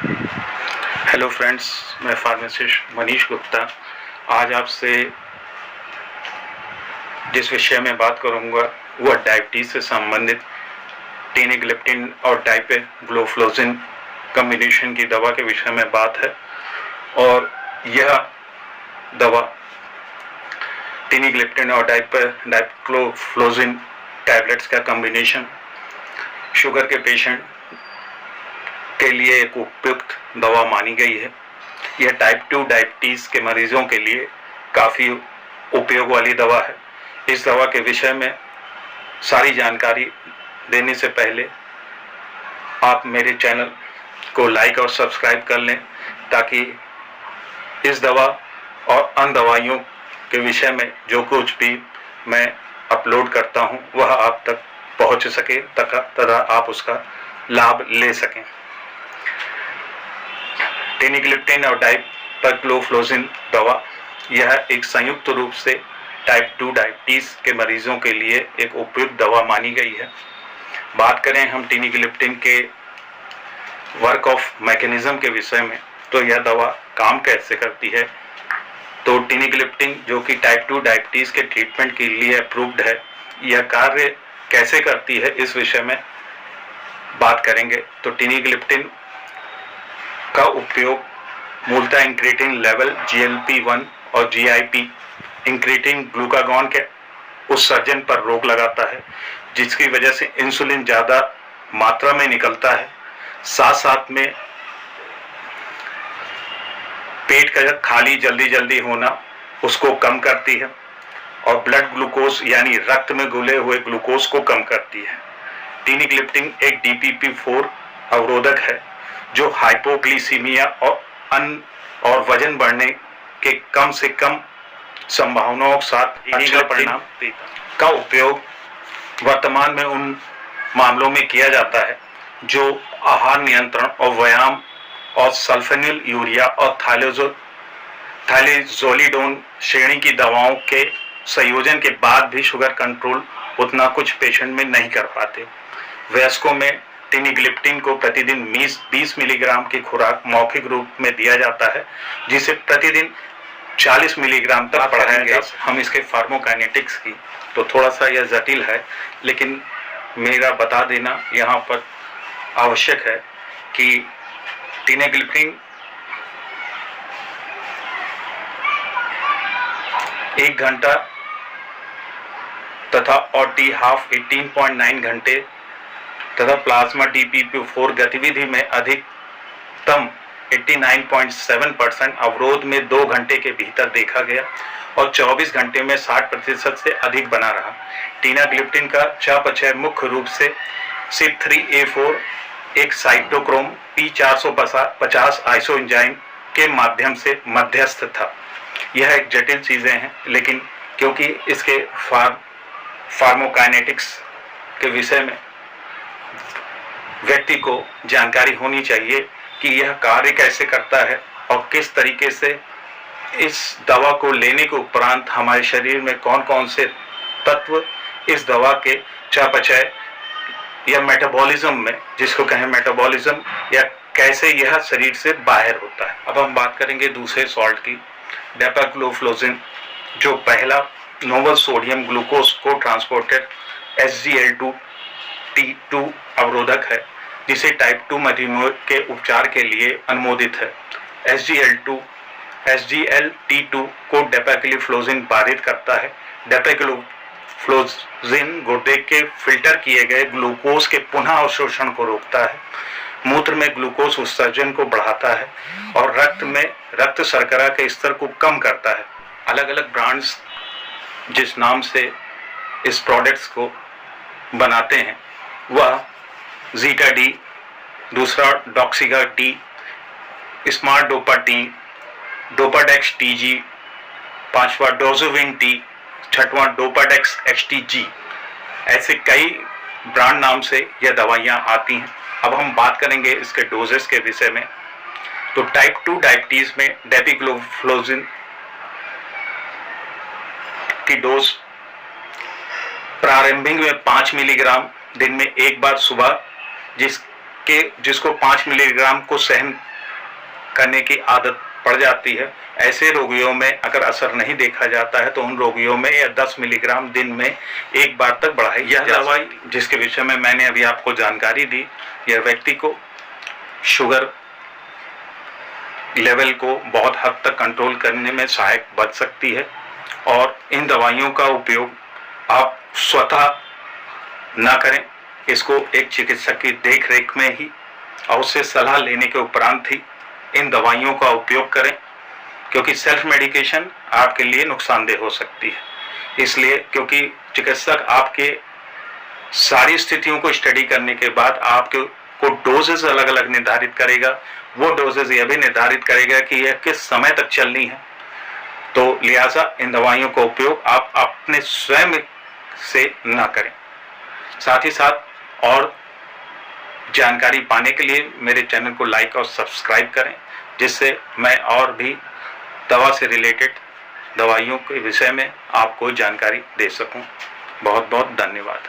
Hello friends, मैं pharmacist Manish Gupta आज आपसे जिस विषय में बात करूंगा वह डायबिटीज़ से संबंधित टेनाग्लिप्टिन और डाइपेग्लोफ्लोजिन कॉम्बिनेशन की दवा के विषय में बात है। और यह दवा टेनाग्लिप्टिन और डाइपेग्लोफ्लोजिन टैबलेट्स का कॉम्बिनेशन शुगर के पेशेंट के लिए एक उपयुक्त दवा मानी गई है। यह टाइप 2 डायबिटीज़ के मरीजों के लिए काफ़ी उपयोग वाली दवा है। इस दवा के विषय में सारी जानकारी देने से पहले आप मेरे चैनल को लाइक और सब्सक्राइब कर लें ताकि इस दवा और अन्य दवाइयों के विषय में जो कुछ भी मैं अपलोड करता हूं वह आप तक पहुंच सके तथा आप उसका लाभ ले सकें। टेनाग्लिप्टिन और डाइपेग्लोफ्लोजिन दवा यह एक संयुक्त रूप से टाइप 2 डायबिटीज़ के मरीजों के लिए एक उपयुक्त दवा मानी गई है। बात करें हम टेनाग्लिप्टिन के वर्क ऑफ मैकेनिज्म के विषय में तो यह दवा काम कैसे करती है। तो टेनाग्लिप्टिन जो कि टाइप 2 डायबिटीज़ के ट्रीटमेंट के लिए अप्रूव्ड है, यह कार्य कैसे करती है इस विषय में बात करेंगे। तो टेनाग्लिप्टिन का उपयोग मूलतः इंक्रीटिन लेवल GLP-1 और GIP इंक्रीटिन ग्लूकागॉन के उत्सर्जन पर रोक लगाता है, जिसकी वजह से इंसुलिन ज़्यादा मात्रा में निकलता है। साथ साथ में पेट का खाली जल्दी होना उसको कम करती है और ब्लड ग्लूकोज यानी रक्त में घुले हुए ग्लूकोज को कम करती है। टेनाग्लिप्टिन एक DPP-4 अवरोधक है जो हाइपोग्लिसीमिया और वजन बढ़ने के कम से कम संभावनाओं के साथ अच्छा परिणाम का उपयोग वर्तमान में उन मामलों में किया जाता है जो आहार नियंत्रण और व्यायाम और सल्फेनिल यूरिया और थाइलेजोलिडोन श्रेणी की दवाओं के संयोजन के बाद भी शुगर कंट्रोल उतना कुछ पेशेंट में नहीं कर पाते। वयस्कों में टेनाग्लिप्टिन को प्रतिदिन 20 मिलीग्राम की खुराक मौखिक रूप में दिया जाता है, जिसे प्रतिदिन 40 मिलीग्राम तक बढ़ाया गया। हम इसके फार्माकोकाइनेटिक्स की तो थोड़ा सा यह जटिल है, लेकिन मेरा बता देना यहाँ पर आवश्यक है कि टेनाग्लिप्टिन 1 घंटा तथा और टी हाफ 18.9 घंटे तथा प्लाज्मा DPP-4 गतिविधि में अधिकतम 89.7% अवरोध में 2 घंटे के भीतर देखा गया और 24 घंटे में 60% से अधिक बना रहा। टेनाग्लिप्टिन का चयापचय मुख्य रूप से CYP3A4 एक साइटोक्रोम P450 आइसोएंजाइम के माध्यम से मध्यस्थ था। यह एक जटिल चीजें हैं, लेकिन क्योंकि इसके फार्माकोकाइनेटिक्स के विषय में व्यक्ति को जानकारी होनी चाहिए कि यह कार्य कैसे करता है और किस तरीके से इस दवा को लेने के उपरांत हमारे शरीर में कौन कौन से तत्व इस दवा के चयापचय या मेटाबॉलिज्म में, जिसको कहें मेटाबॉलिज्म, या कैसे यह शरीर से बाहर होता है। अब हम बात करेंगे दूसरे सॉल्ट की, डाइपेग्लोफ्लोजिन, जो पहला नोवल सोडियम ग्लूकोज को ट्रांसपोर्टर SGLT2 अवरोधक है, जिसे टाइप 2 मधुमेह के उपचार के लिए अनुमोदित है। SGLT2 को डाइपेग्लोफ्लोजिन बाधित करता है। डाइपेग्लोफ्लोजिन गुर्दे के फिल्टर किए गए ग्लूकोज के पुनः अवशोषण को रोकता है, मूत्र में ग्लूकोज उत्सर्जन को बढ़ाता है और रक्त में रक्त शर्करा के स्तर को कम करता है। अलग अलग ब्रांड्स जिस नाम से इस प्रोडक्ट्स को बनाते हैं वह जीटा डी, दूसरा Doxiga T, smart Dopa T, Dopadex TG, पांचवा डोजोविन टी, छठवां डोपाडेक्स XTG, ऐसे कई ब्रांड नाम से यह दवाइयां आती हैं। अब हम बात करेंगे इसके डोजेस के विषय में। तो टाइप 2 डायबिटीज में डाइपेग्लोफ्लोजिन की डोज प्रारंभिक में 5 मिलीग्राम दिन में एक बार सुबह, जिसको 5 मिलीग्राम को सहन करने की आदत पड़ जाती है। ऐसे रोगियों में अगर असर नहीं देखा जाता है तो उन रोगियों में यह 10 मिलीग्राम दिन में एक बार तक बढ़ाई यह दवाई जिसके विषय में मैंने अभी आपको जानकारी दी, यह व्यक्ति को शुगर लेवल को बहुत हद तक कंट्रोल करने में सहायक बन सकती है। और इन दवाइयों का उपयोग आप स्वतः ना करें, इसको एक चिकित्सक की देखरेख में ही और उससे सलाह लेने के उपरांत ही इन दवाइयों का उपयोग करें, क्योंकि सेल्फ मेडिकेशन आपके लिए नुकसानदेह हो सकती है। इसलिए क्योंकि चिकित्सक आपके सारी स्थितियों को स्टडी करने के बाद आपके को डोजेज अलग अलग निर्धारित करेगा। वो डोजेज यह भी निर्धारित करेगा कि यह किस समय तक चलनी है। तो लिहाजा इन दवाइयों का उपयोग आप अपने स्वयं से ना करें। साथ ही साथ और जानकारी पाने के लिए मेरे चैनल को लाइक और सब्सक्राइब करें, जिससे मैं और भी दवा से रिलेटेड दवाइयों के विषय में आपको जानकारी दे सकूं। बहुत बहुत धन्यवाद।